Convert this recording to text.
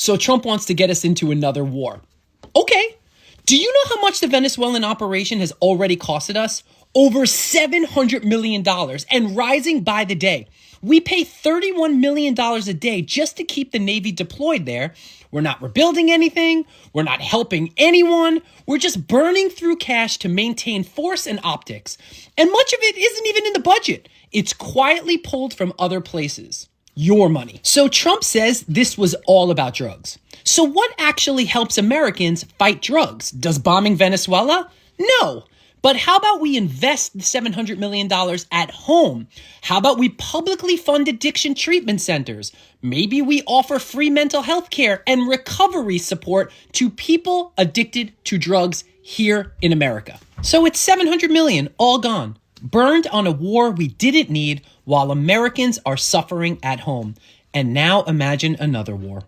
So Trump wants to get us into another war. Okay. Do you know how much the Venezuelan operation has already costed us? Over $700 million and rising by the day. We pay $31 million a day just to keep the Navy deployed there. We're not rebuilding anything. We're not helping anyone. We're just burning through cash to maintain force and optics. And much of it isn't even in the budget. It's quietly pulled from other places. Your money. So Trump says this was all about drugs. So what actually helps Americans fight drugs? Does bombing Venezuela? No. But how about we invest the $700 million at home? How about we publicly fund addiction treatment centers? Maybe we offer free mental health care and recovery support to people addicted to drugs here in America. So it's $700 million all gone, burned on a war we didn't need while Americans are suffering at home. And now imagine another war.